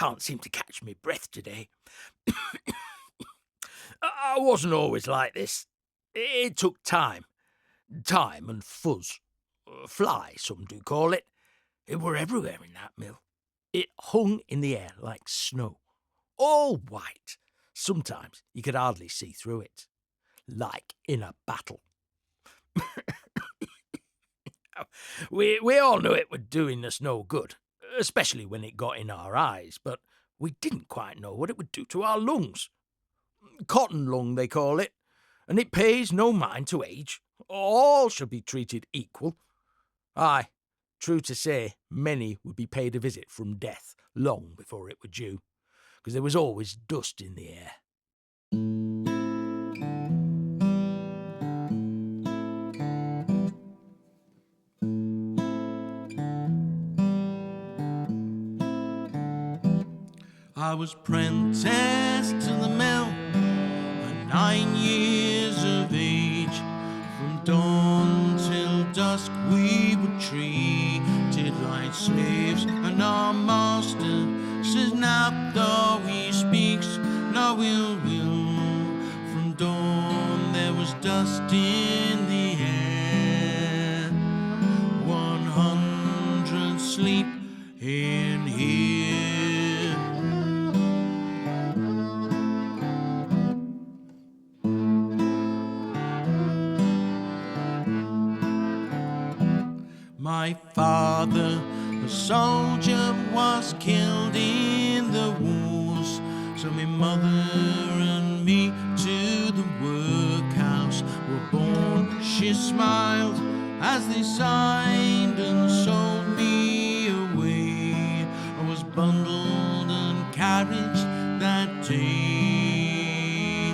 can't seem to catch me breath today. I wasn't always like this. It took time. Time and fuzz. Fly, some do call it. It were everywhere in that mill. It hung in the air like snow. All white. Sometimes you could hardly see through it. Like in a battle. We all knew it were doing us no good, especially when it got in our eyes, but we didn't quite know what it would do to our lungs. Cotton lung, they call it, and it pays no mind to age. All should be treated equal. Aye, true to say, many would be paid a visit from death long before it were due, because there was always dust in the air. I was apprenticed to the mill at 9 years of age. From dawn till dusk we were treated like slaves, and our master says now though he speaks no ill will. From dawn there was dust in the air, 100 sleep in here. My father, a soldier, was killed in the wars, so my mother and me to the workhouse were born. She smiled as they signed and sold me away. I was bundled and carried that day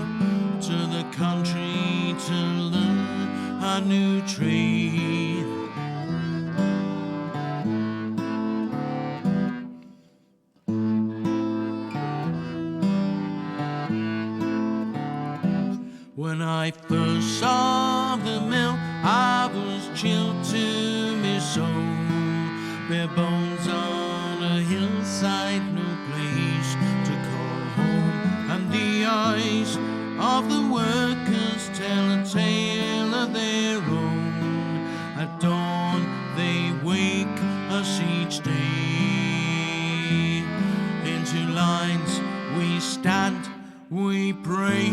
to the country to learn a new trade. When I first saw the mill, I was chilled to my soul. Bare bones on a hillside, no place to call home. And the eyes of the workers tell a tale of their own. At dawn they wake us each day. Into lines we stand, we pray.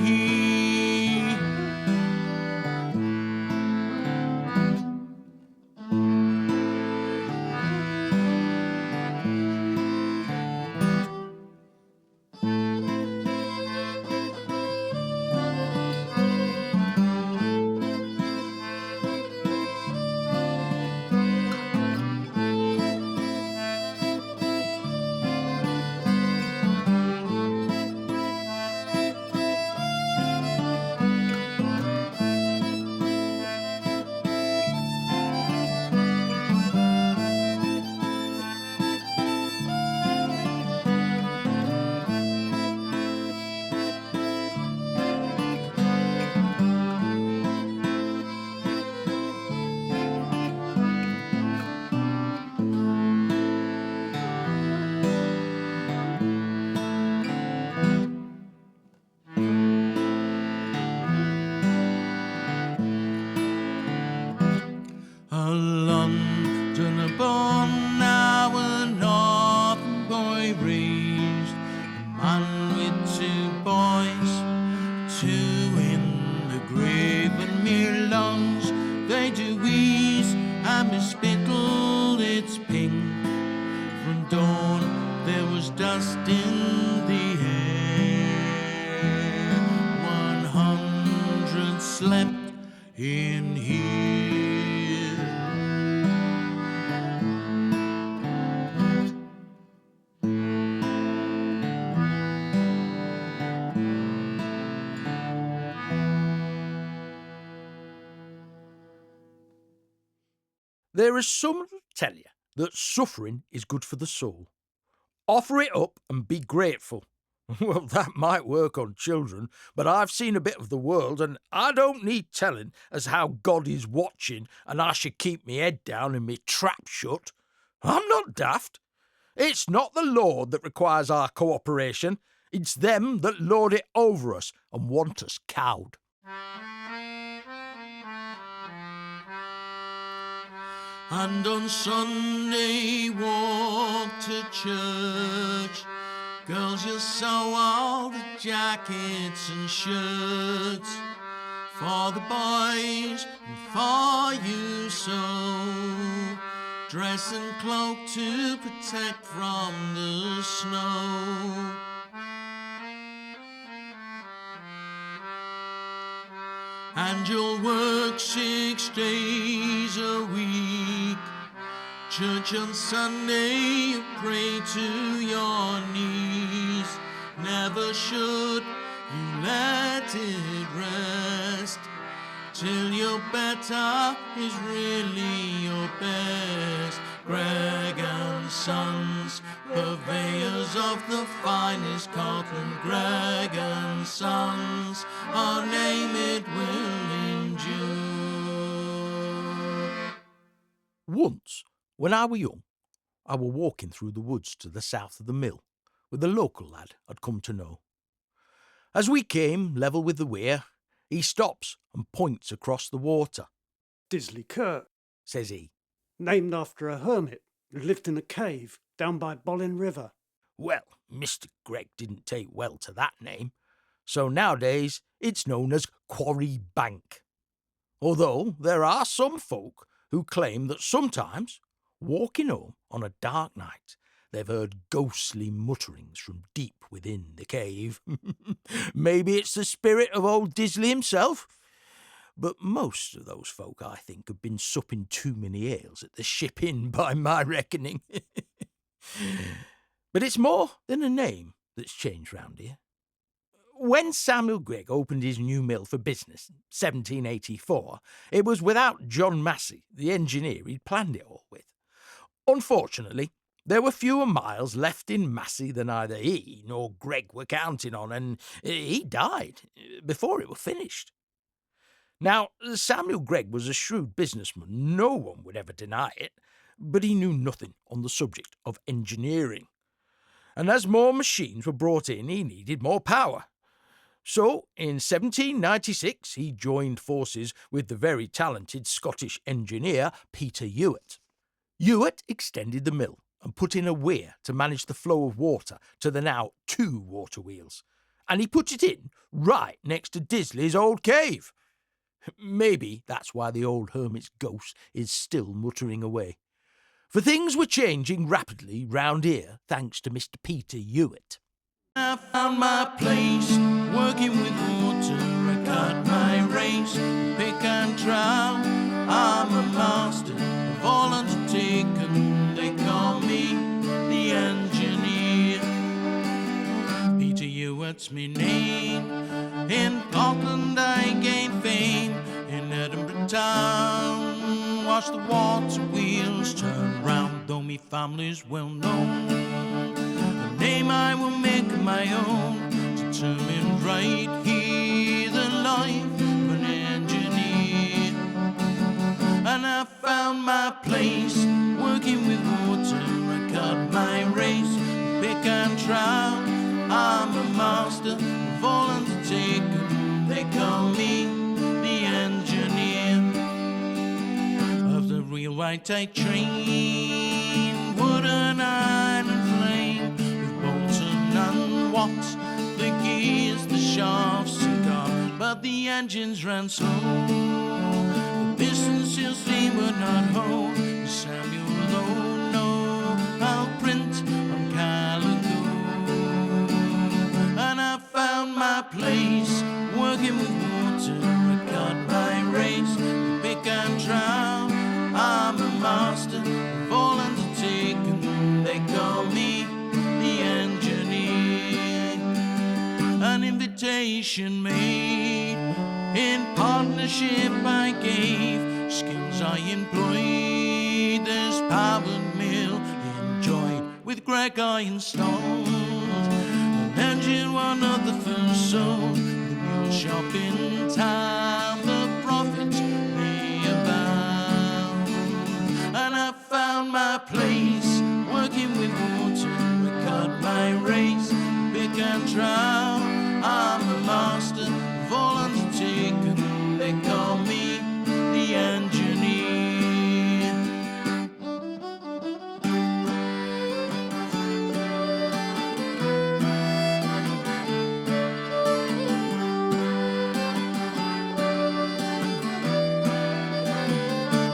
A Londoner born, now a northern boy raised, a man with 2 boys, 2 in the grave, and mere lungs they do wheeze, and me spittle its pink. From dawn there was dust in the air, 100 slept in here. There is some who tell you that suffering is good for the soul. Offer it up and be grateful. Well, that might work on children, but I've seen a bit of the world, and I don't need telling as how God is watching and I should keep me head down and me trap shut. I'm not daft. It's not the Lord that requires our cooperation. It's them that lord it over us and want us cowed. And on Sunday walk to church. Girls, you'll sew all the jackets and shirts for the boys and for you, so dress and cloak to protect from the snow. And you'll work 6 days a week. Church on Sunday, you pray to your knees. Never should you let it rest till your better is really your best. Greg and Sons, purveyors of the finest cotton. Greg and Sons, our name it will endure. Once, when I were young, I were walking through the woods to the south of the mill, with a local lad I'd come to know. As we came level with the weir, he stops and points across the water. Disley Kirk, Says he. named after a hermit who lived in a cave down by Bollin River. Well, Mr. Gregg didn't take well to that name, so nowadays it's known as Quarry Bank. Although there are some folk who claim that sometimes, walking home on a dark night, they've heard ghostly mutterings from deep within the cave. Maybe it's the spirit of old Disley himself. But most of those folk, I think, have been supping too many ales at the Ship Inn by my reckoning. But it's more than a name that's changed round here. When Samuel Gregg opened his new mill for business, 1784, it was without John Massey, the engineer he'd planned it all with. Unfortunately, there were fewer miles left in Massey than either he nor Gregg were counting on, and he died before it were finished. Now, Samuel Gregg was a shrewd businessman, no one would ever deny it, but he knew nothing on the subject of engineering. And as more machines were brought in, he needed more power. So, in 1796, he joined forces with the very talented Scottish engineer Peter Ewart. Ewart extended the mill and put in a weir to manage the flow of water to the now 2 water wheels, and he put it in right next to Disley's old cave. Maybe that's why the old hermit's ghost is still muttering away. For things were changing rapidly round here thanks to Mr. Peter Ewart. I found my place, working with water. I cut my race, pick and trowel. I'm a master of all undertaken. They call me the engineer. Peter Ewart's me name. In Scotland I gained fame. In Edinburgh town, watch the water wheels turn round. Though me family's well known, a name I will make my own. Determined right here, the life of an engineer. And I found my place, working with water. I cut my race, pick and trowel. I'm a master of all undertaken. They call me the engineer of the real white tight train. Wood and iron and flame, with Bolton and Watts, the gears, the shafts and gone, but the engines ran slow. The pistons still steam would not hold. Samuel, oh no, I'll print on calico. And I found my place, working with water. I got my race, pick and trowel. I'm a master of all undertaken. They call me the engineer. An invitation made, in partnership I gave. Skills I employed, this powered mill enjoyed. With Gregg I installed an engine, one of the first sold. The mule shop in town, the profits they abound. And I found my place, working with water. my race, pick and trow. I'm the master of all undertaken. They call me the engineer.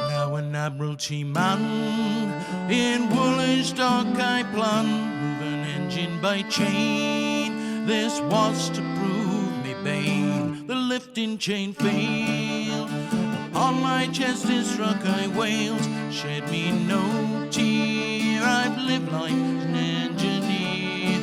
Now an Admiralty man in Woolwich-Dock I plan, move an engine by chain. This was to prove me bane. The lifting chain failed. On my chest it struck, I wailed. Shed me no tear. I've lived like an engineer,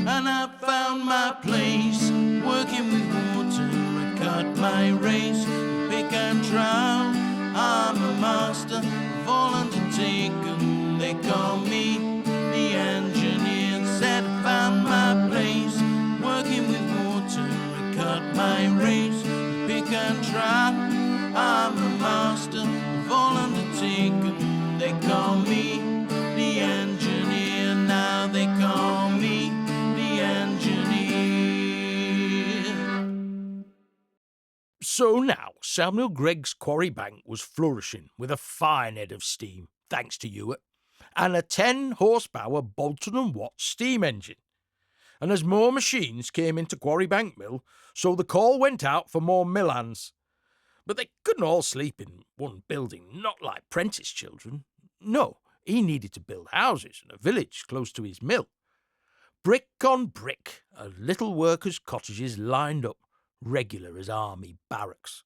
and I've found my place, working with water. I cut my race, pick and drown. I'm a master of all undertaken. They call me the engineer. Said I found my place, working with water. I cut my race, pick and drown. I'm a master of all undertaken. They call me the engineer. Now they call me the engineer. So now Samuel Gregg's Quarry Bank was flourishing with a fine head of steam, thanks to Ewart, and a 10-horsepower Bolton and Watt steam engine. And as more machines came into Quarry Bank Mill, so the call went out for more mill hands. But they couldn't all sleep in one building, not like Prentice children. No, he needed to build houses and a village close to his mill. Brick on brick of little workers' cottages lined up, regular as army barracks.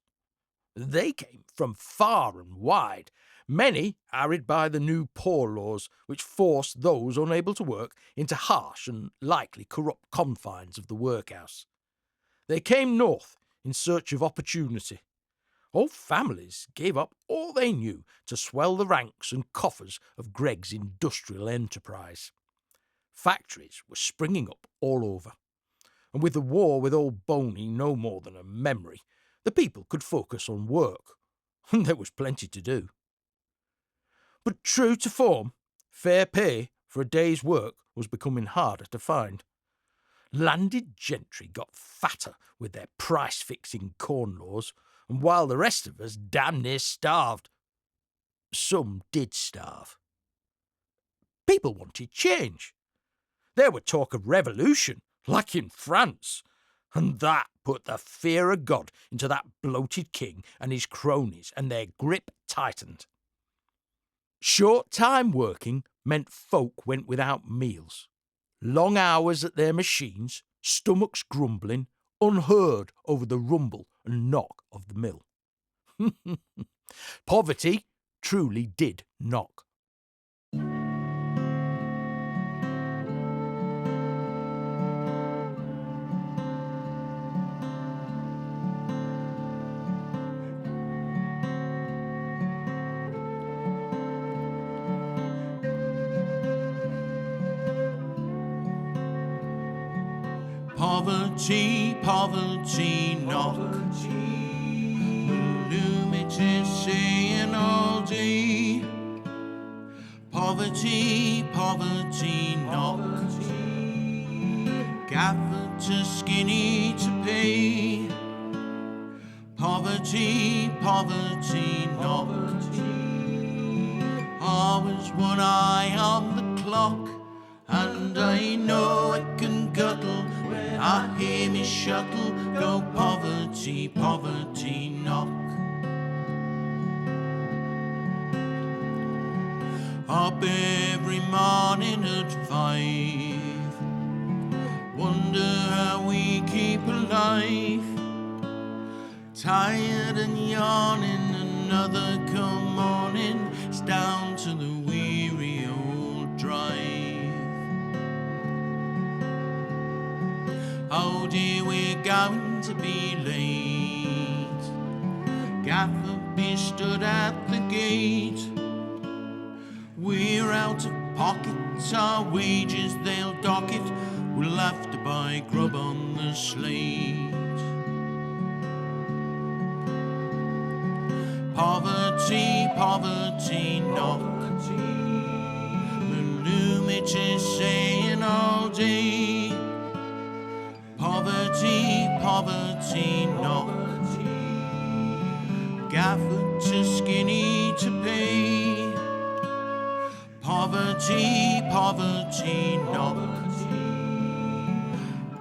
They came from far and wide, many harried by the new poor laws which forced those unable to work into harsh and likely corrupt confines of the workhouse. They came north in search of opportunity. Whole families gave up all they knew to swell the ranks and coffers of Gregg's industrial enterprise. Factories were springing up all over, and with the war with old Boney no more than a memory, the people could focus on work, and there was plenty to do. But true to form, fair pay for a day's work was becoming harder to find. Landed gentry got fatter with their price-fixing corn laws, and while the rest of us damn near starved. Some did starve. People wanted change. There were talk of revolution, like in France, and that put the fear of God into that bloated king and his cronies, and their grip tightened. Short-time working meant folk went without meals. Long hours at their machines, stomachs grumbling, unheard over the rumble and knock of the mill. Poverty truly did knock. Poverty, poverty, knock. Illuminated saying all day. Poverty, poverty, knock. Gaffer too skinny to pay. Poverty, poverty, knock. Always one eye on the clock, and I know I can cuddle when I hear me shuttle go. Poverty, poverty, knock. Up every morning at 5, wonder how we keep alive. Tired and yawning, another come morning, it's down to the weary old drive. Oh dear, we're going to be late. Gaffer be stood at the gate. We're out of pocket, our wages they'll dock it. We'll have to buy grub on the slate. Poverty, poverty, knock. The luminaries saying all day. Poverty, poverty, knock. Gaffer too skinny to pay. Poverty, poverty, knock.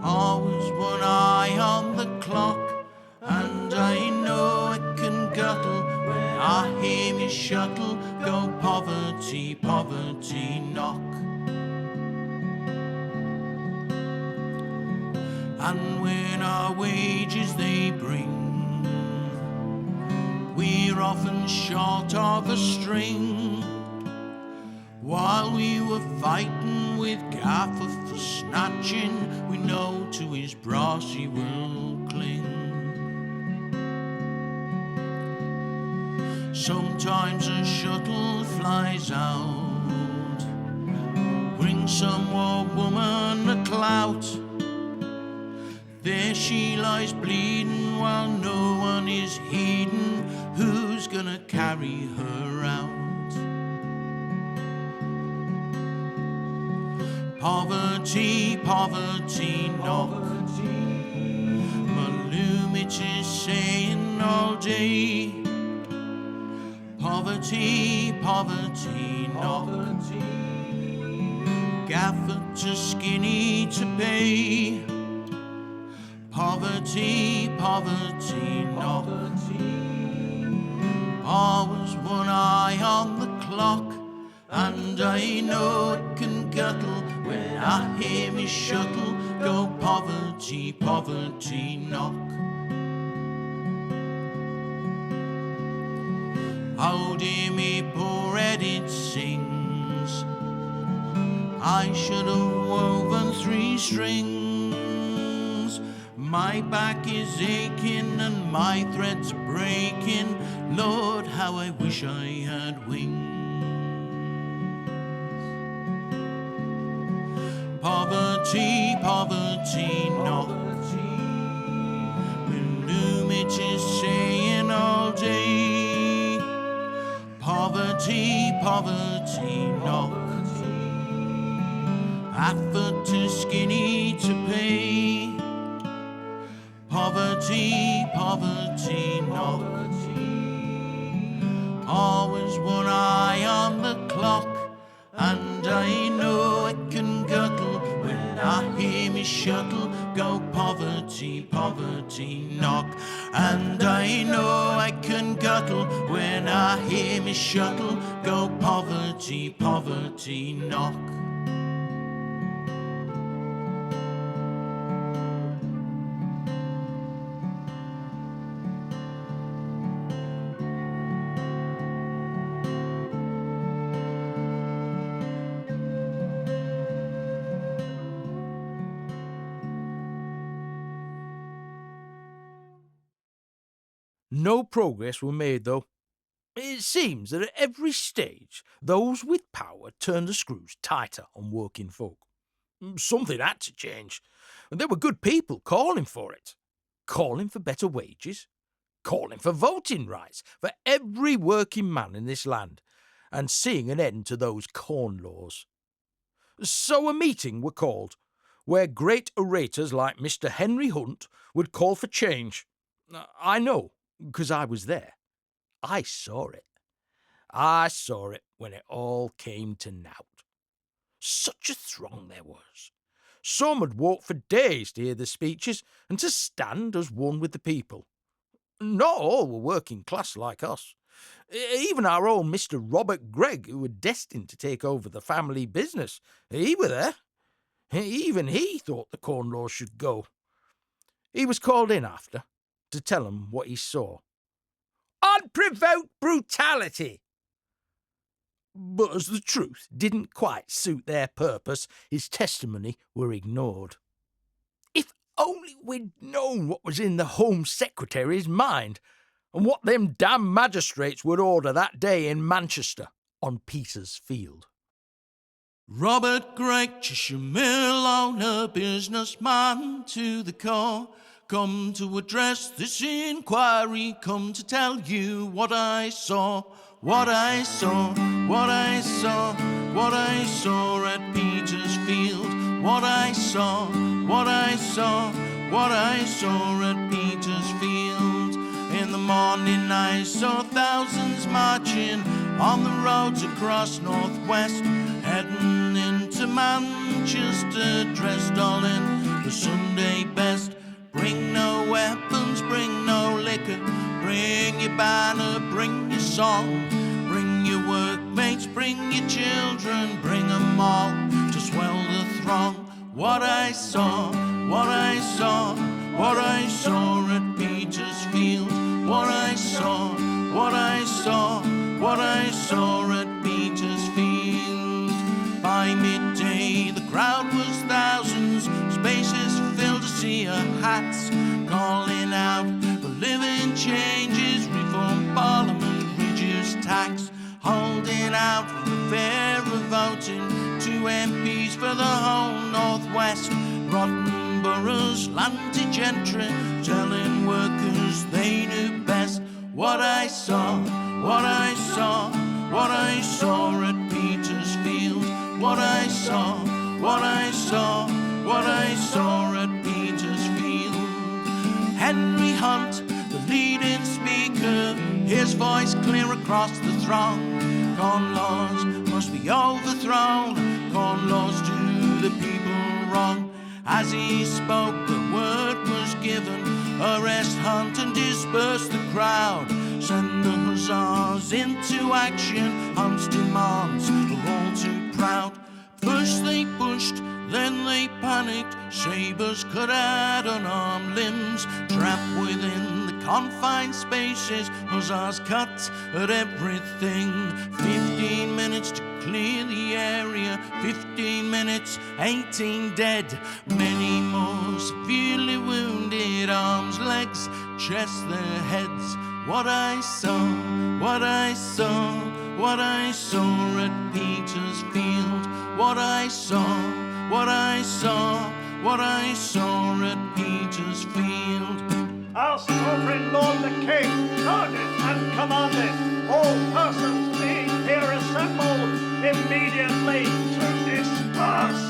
Always one eye on the clock, and I know I can guttle when I hear me shuttle go poverty, poverty, knock. And when our wages they bring, we're often short of a string. While we were fighting with Gaffer for snatching, we know to his brass he will cling. Sometimes a shuttle flies out, brings some more woman a clout. There she lies bleeding while no one is heeding who's gonna carry her out. Poverty, poverty, knock. Malumit is saying all day. Poverty, poverty, knock. Gaffer too skinny to pay. Poverty, poverty, knock. Always one eye on the clock, and I know it can guttle when I hear me shuttle go poverty, poverty, knock. How dear me poor head it sings, I should have woven 3 strings. My back is aching and my thread's breaking. Lord, how I wish I had wings. Poverty, poverty, knock. Malumit is saying all day. Poverty, poverty, knock. Effort too skinny to pay. Poverty, poverty, knock. Always one eye on the clock, and I know I can guttle when I hear me shuttle go poverty, poverty, knock. And I know I can guttle when I hear me shuttle go poverty, poverty, knock. No progress were made, though. It seems that at every stage, those with power turned the screws tighter on working folk. Something had to change, and there were good people calling for it. Calling for better wages, calling for voting rights for every working man in this land, and seeing an end to those corn laws. So a meeting were called, where great orators like Mr. Henry Hunt would call for change. I know, because I was there. I saw it. I saw it when it all came to naught. Such a throng there was. Some had walked for days to hear the speeches and to stand as one with the people. Not all were working class like us. Even our old Mr. Robert Gregg, who were destined to take over the family business, he were there. Even he thought the corn laws should go. He was called in after to tell 'em what he saw. Unprovoked brutality! But as the truth didn't quite suit their purpose, his testimony were ignored. If only we'd known what was in the Home Secretary's mind, and what them damn magistrates would order that day in Manchester on Peter's Field. Robert Gregg, Cheshire Mill owner, businessman to the core, come to address this inquiry, come to tell you what I saw, what I saw, what I saw, what I saw at Peter's Field, what I saw, what I saw, what I saw at Petersfield. In the morning I saw thousands marching on the roads across northwest, heading into Manchester, dressed all in the Sunday best. Bring no weapons, bring no liquor, bring your banner, bring your song, bring your workmates, bring your children, bring them all to swell the throng. What I saw, what I saw, what I saw at Petersfield. What I saw, what I saw, what I saw at Petersfield. By midday the crowd was thousands, spaces filled to see our hats, calling out for living changes, reform parliament, reduce tax, holding out for the fair of voting, 2 MPs for the whole northwest, rotten boroughs, landed gentry, telling workers they knew best. What I saw, what I saw, what I saw at Petersfield. What I saw, what I saw, what I saw at Petersfield. Henry Hunt, the leading speaker, his voice clear across the throng. Corn laws must be overthrown, corn laws do the people wrong. As he spoke, the word was given, arrest Hunt and disperse the crowd. Send the hussars into action, Hunt's demands are all too proud. First they pushed, then they panicked, sabres cut at unarmed limbs, trapped within the confined spaces, hussars cut at everything. 15 minutes to clear the area, 15 minutes, 18 dead, many more severely wounded, arms, legs, chests, their heads. What I saw, what I saw, what I saw at Petersfield. What I saw, what I saw, what I saw at Petersfield. Our sovereign lord the king ordered and commanded all persons being here assembled immediately to disperse.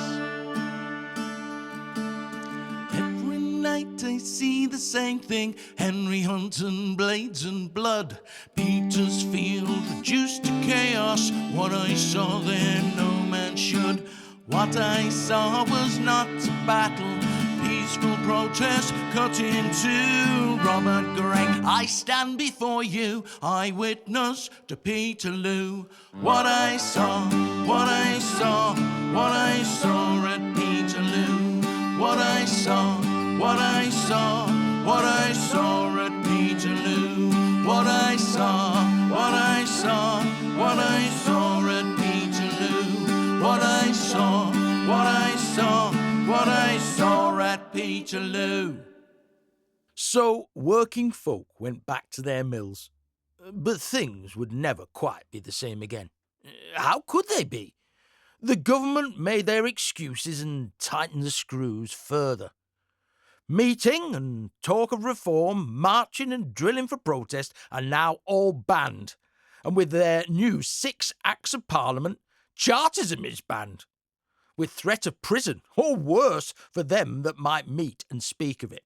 Every night I see the same thing, Henry Hunt and blades and blood, Petersfield reduced to chaos. What I saw there no man should. What I saw was not a battle, peaceful protest cut into Robert Gregg. I stand before you, eyewitness to Peterloo. What I saw, what I saw, what I saw at Peterloo. What I saw, what I saw, what I saw at Peterloo. What I saw, what I saw, what I saw at Peterloo. What I saw, what I saw, what I saw at Peterloo. So working folk went back to their mills, but things would never quite be the same again. How could they be? The government made their excuses and tightened the screws further. Meeting and talk of reform, marching and drilling for protest are now all banned, and with their new 6 Acts of Parliament, Chartism is banned, with threat of prison, or worse, for them that might meet and speak of it.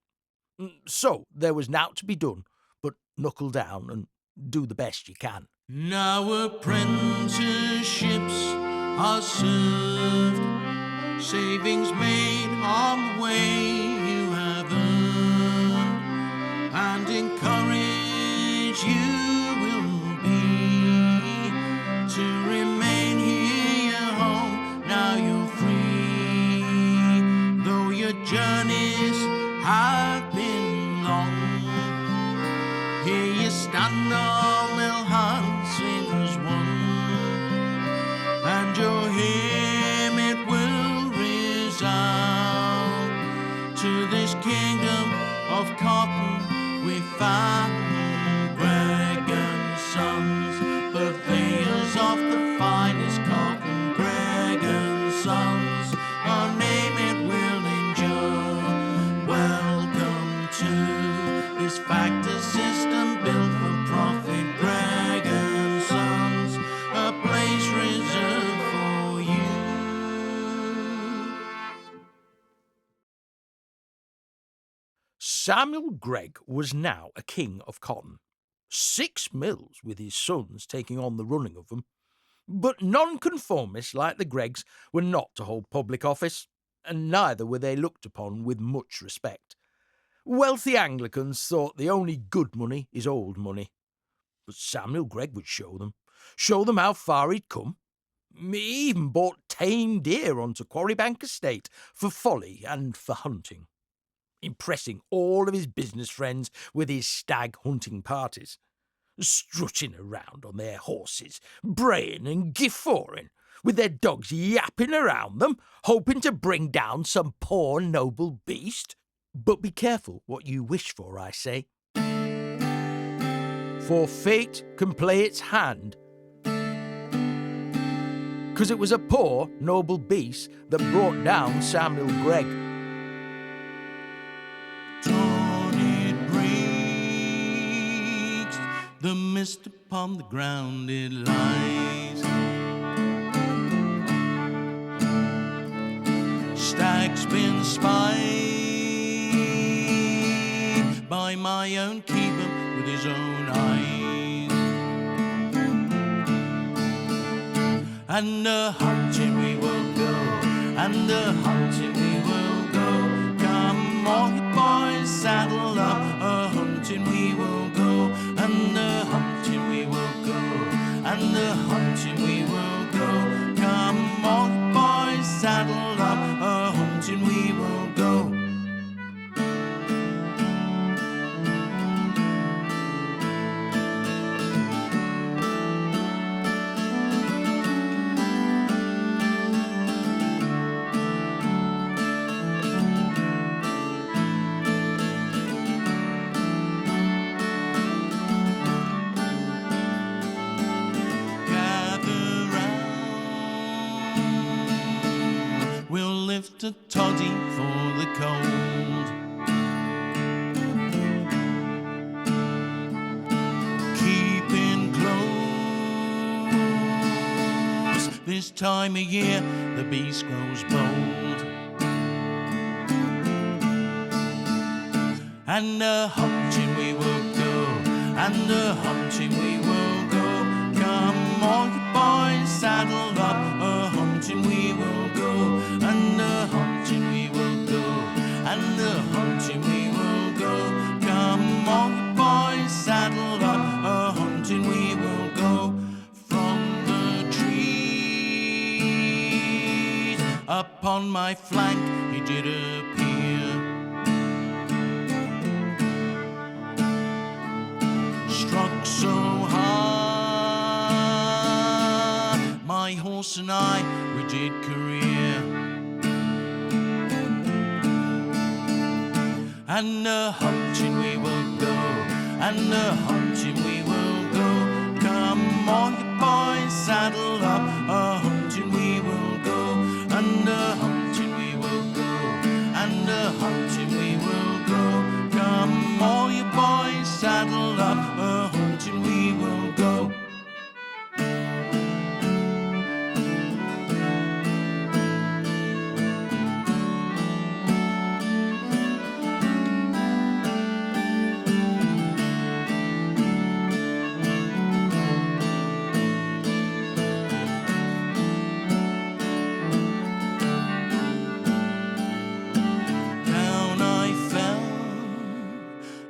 So there was naught to be done but knuckle down and do the best you can. Now apprenticeships are served, savings made on the way you have earned, and encouraged you will be to remain here home. Now you're free, though your journeys have been long. Here you stand, all mill hands as one, and your hymn it will resound to this kingdom of cotton. We found Gregg and Sons, purveyors of the finest cotton. Gregg and Sons, our name it will endure. Welcome to this factor system built for profit. Gregg and Sons, a place reserved for you. Samuel Gregg was now a king of cotton. 6 mills with his sons taking on the running of them. But nonconformists like the Greggs were not to hold public office, and neither were they looked upon with much respect. Wealthy Anglicans thought the only good money is old money. But Samuel Gregg would show them how far he'd come. He even bought tame deer onto Quarry Bank estate for folly and for hunting, impressing all of his business friends with his stag hunting parties, strutting around on their horses, braying and guffawing, with their dogs yapping around them, hoping to bring down some poor noble beast. But be careful what you wish for, I say, for fate can play its hand. 'Cause it was a poor noble beast that brought down Samuel Gregg. Torn breaks, the mist upon the ground it lies. Stag's been spied by my own keeper with his own eyes. And hunting we will go, and hunting we will go. Come on, you boys, saddle up. Hunting we will go, and hunting we will go, and hunting we will go. Come on, you boys, saddle up. Hunting we will go. Lift a toddy for the cold. Keeping close. This time of year the beast grows bold. And hunting we will go, and hunting we will go. Come on, you boys, saddle up. Hunting we will go, and hunting we will go, and hunting we will go. Come on, you boys, saddle up. Hunting we will go. From the trees upon my flank he did appear. Struck so hard, my horse and I, we did career. And hunting we will go, and hunting we will go. Come on, you boys, saddle up. Hunting we will go, and hunting we will go, and hunting we will go. Come on, you boys, saddle up. Hunting we will go.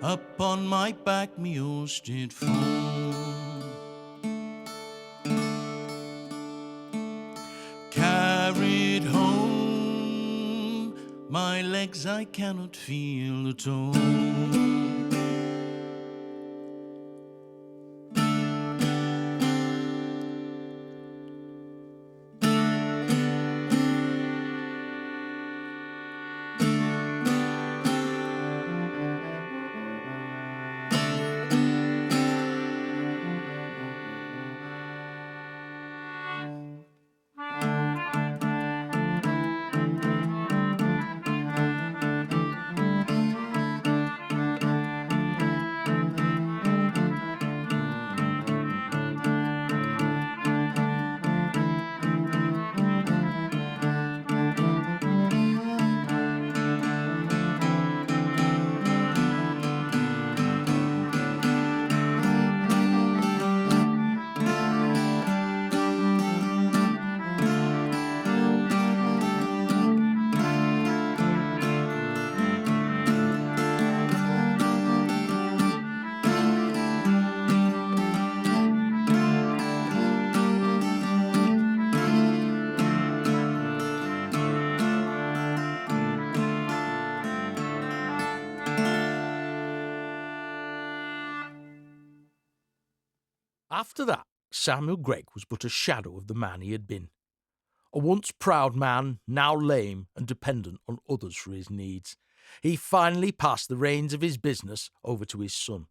Up on my back me horse did fall. Carried home, my legs I cannot feel at all. After that, Samuel Gregg was but a shadow of the man he had been. A once proud man, now lame and dependent on others for his needs. He finally passed the reins of his business over to his son.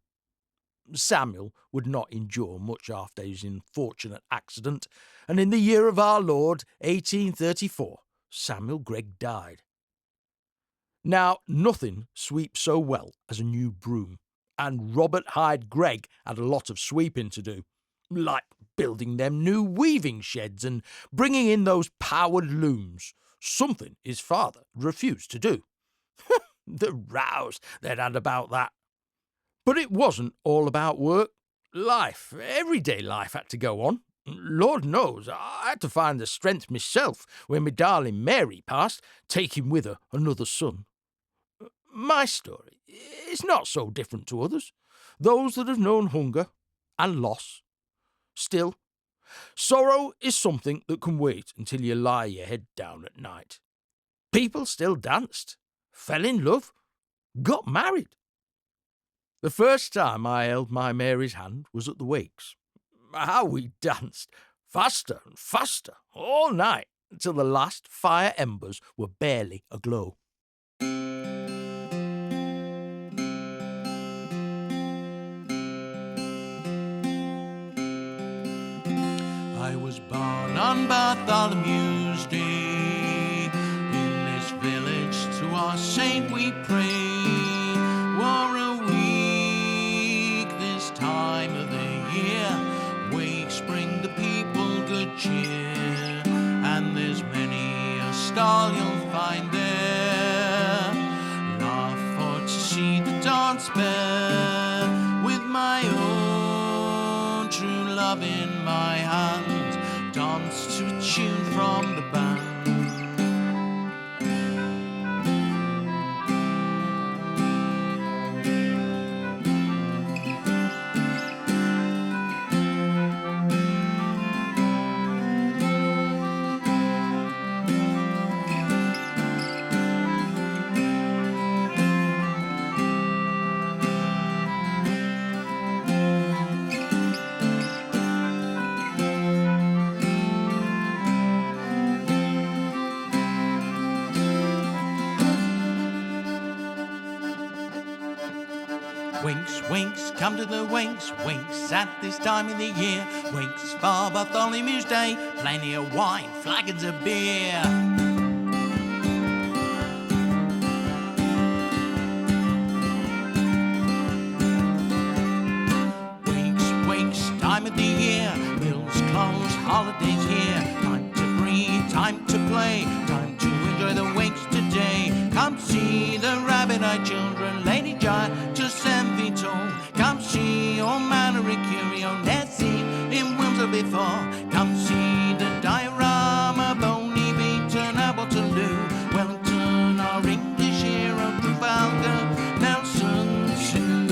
Samuel would not endure much after his unfortunate accident, and in the year of our Lord, 1834, Samuel Gregg died. Now, nothing sweeps so well as a new broom, and Robert Hyde Gregg had a lot of sweeping to do, like building them new weaving sheds and bringing in those powered looms, something his father refused to do. The rows they'd had about that. But it wasn't all about work. Life, everyday life had to go on. Lord knows, I had to find the strength myself when my darling Mary passed, taking with her another son. My story is not so different to others, those that have known hunger and loss. Still, sorrow is something that can wait until you lie your head down at night. People still danced, fell in love, got married. The first time I held my Mary's hand was at the wakes. How we danced, faster and faster, all night, until the last fire embers were barely aglow. I was born on Bartholomew's Day. In this village to our saint we pray. War a week this time of the year. Wakes bring the people good cheer. And there's many a stall you'll find there. Laugh for to see the dance bear. With my own true love in my hand, dance to a tune from the band. Winks, winks, come to the winks, winks at this time of the year. Winks for Bartholomew's Day, plenty of wine, flagons of beer. Winks, winks, time of the year, mills close, holidays here. Time to breathe, time to play, time to enjoy the winks today. Come see the rabbit-eyed children, Lady Giant to 7 feet tall. Come see all manner of curio never seen in Wiltshire before. Come see the diorama, Boney Beaton, Waterloo, Wellington, our English hero, Trafalgar, Nelson too.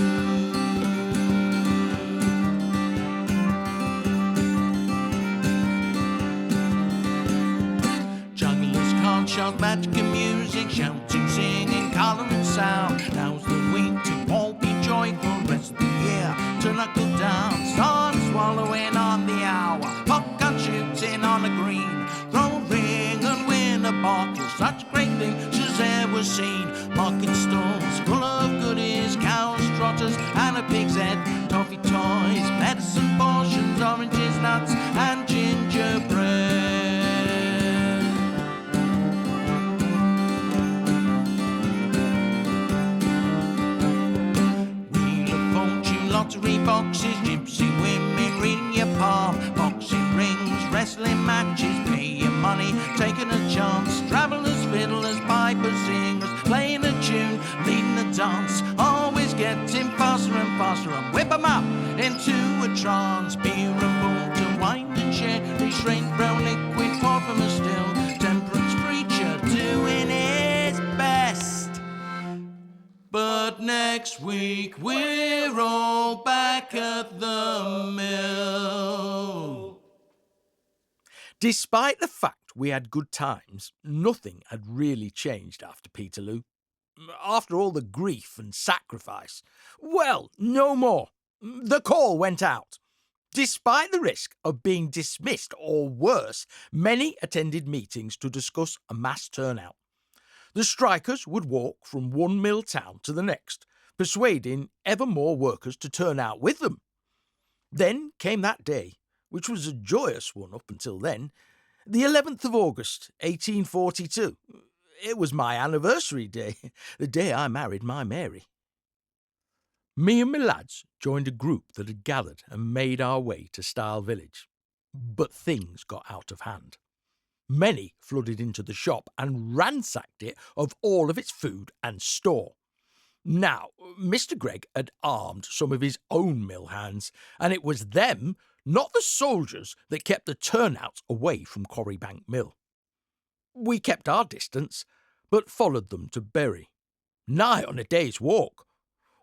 Jugglers, conch shots, magic and music, shouting, singing, colour and sound. Now's the week to all be joyful, rest of the year to knuckle down. Start swallowing on the hour, popcorn shooting on the green. Throw a ring and win a bottle, such great things as ever seen. Market stalls full of goodies, cows, trotters and a pig's head. Toffee toys, medicine portions, oranges, nuts and gingerbread. Lottery boxes, gypsy women reading your palm, boxing rings, wrestling matches, pay your money, taking a chance, travellers, fiddlers, pipers, singers, playing a tune, leading the dance, always getting faster and faster, and whip 'em up into a trance. Beer and water, wine and sherry, straight brown liquid, pour from a still, temperance preacher doing his best. But next week we're all back at the mill. Despite the fact we had good times, nothing had really changed after Peterloo. After all the grief and sacrifice, well, no more. The call went out. Despite the risk of being dismissed or worse, many attended meetings to discuss a mass turnout. The strikers would walk from one mill town to the next, persuading ever more workers to turn out with them. Then came that day, which was a joyous one up until then, the 11th of August, 1842. It was my anniversary day, the day I married my Mary. Me and my lads joined a group that had gathered and made our way to Stile Village. But things got out of hand. Many flooded into the shop and ransacked it of all of its food and store. Now, Mr. Gregg had armed some of his own mill hands, and it was them, not the soldiers, that kept the turnouts away from Quarry Bank Mill. We kept our distance, but followed them to Bury, nigh on a day's walk.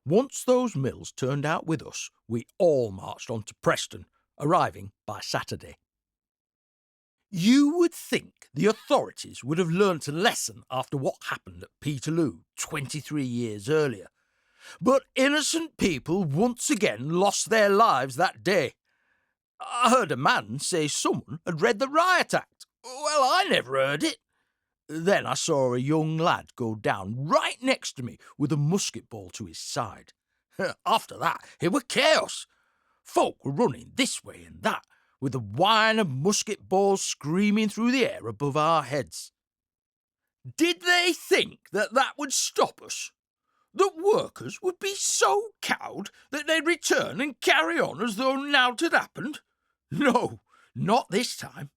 Once those mills turned out with us, we all marched on to Preston, arriving by Saturday. You would think the authorities would have learnt a lesson after what happened at Peterloo 23 years earlier. But innocent people once again lost their lives that day. I heard a man say someone had read the Riot Act. Well, I never heard it. Then I saw a young lad go down right next to me with a musket ball to his side. After that, it was chaos. Folk were running this way and that, with the whine of musket balls screaming through the air above our heads. Did they think that would stop us? That workers would be so cowed that they'd return and carry on as though naught had happened? No, not this time.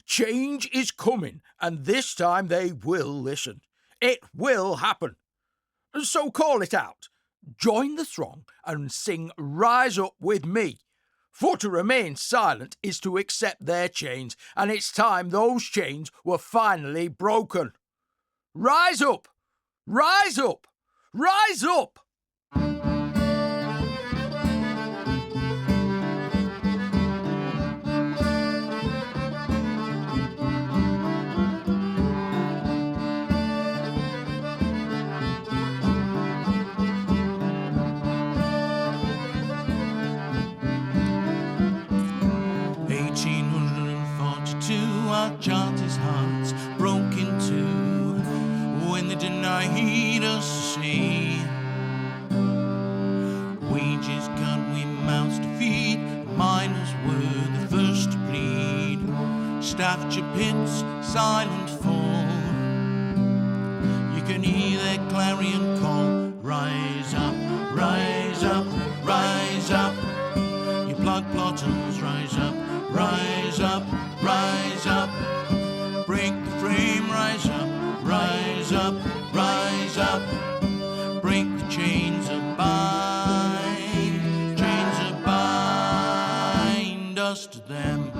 Change is coming, and this time they will listen. It will happen. So call it out. Join the throng and sing Rise Up with me. For to remain silent is to accept their chains, and it's time those chains were finally broken. Rise up! Rise up! Rise up! 1842, our charters' hearts broke in two when they denied us a say. Wages cut, we mouths to feed. Miners were the first to bleed. Staffordshire pits, silent fall. You can hear their clarion call. Rise up, rise up, rise up. You plug plotters, rise up, rise up, rise up. Break the frame, rise up, rise up, rise up. Break the chains of bind, chains of bind us to them.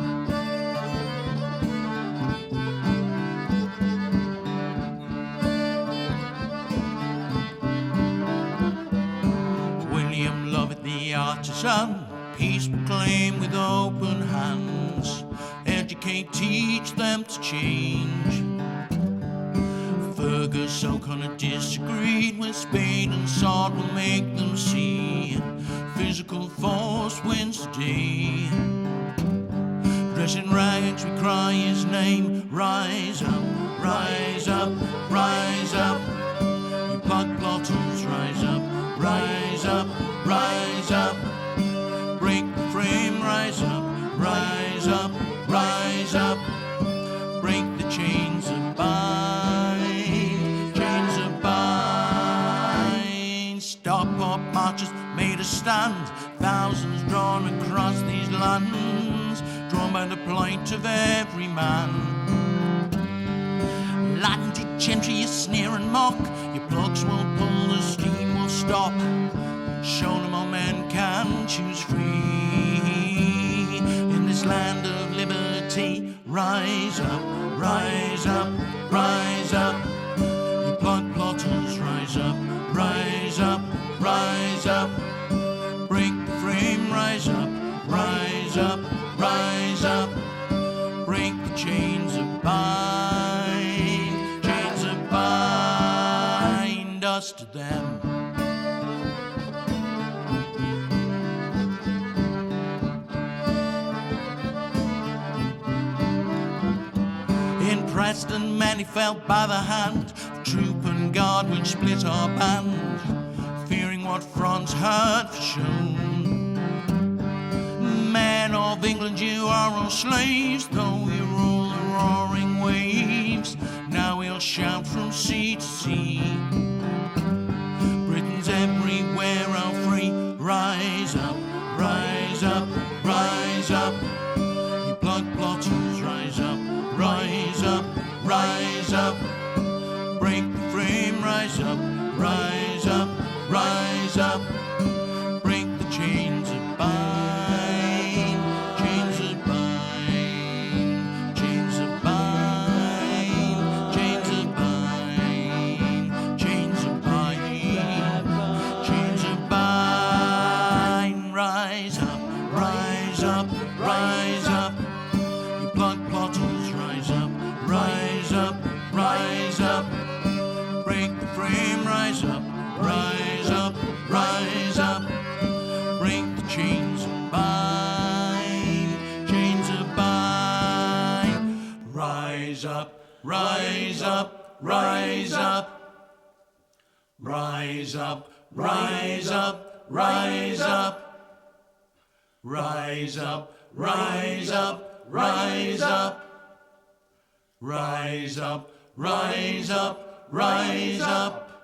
William Lovett, the artisan, peace proclaim with open hands. Educate, teach them to change. Fergus O'Connor disagreed with spade and sword will make them see. Physical force wins the day. Dressed in rags we cry his name. Rise up, rise up, rise up. You plug plotters, rise up, rise up, rise up. Break the frame, rise up, rise up, rise up. Break the chains of bind, chains of bind. Stockport marchers made a stand, thousands drawn across these lands, drawn by the plight of every man. Landed gentry, you sneer and mock, your plugs will pull, the steam will stop. Show them all men can choose free in this land of liberty. Rise up, rise up, rise up. You plug plotters, rise up, rise up, rise up. Break the frame, rise up, rise up, rise up. Break the chains of bind, chains of bind us to them. pressed and many fell by the hand. Troop and guard which split our band, fearing what France had shown. Men of England, you are all slaves, though we rule the roaring waves. Now we'll shout from sea to sea. Britons everywhere are free. Rise up, rise up, rise up. You blood plotters, rise up, rise up, rise up. Break the frame, rise up, rise up, rise up. Break the chains of bind, chains of bind, chains of bind, chains of bind, chains of bind, chains of bind. Rise up, rise up, rise up. You blood plotters, rise up, rise up, rise up. Break the frame, rise up, rise up, rise up. Break the chains of bind, chains of bind. Rise up, rise up, rise up. Rise up, rise up, rise up. Rise up, rise up, rise up. Rise up, rise up, rise up.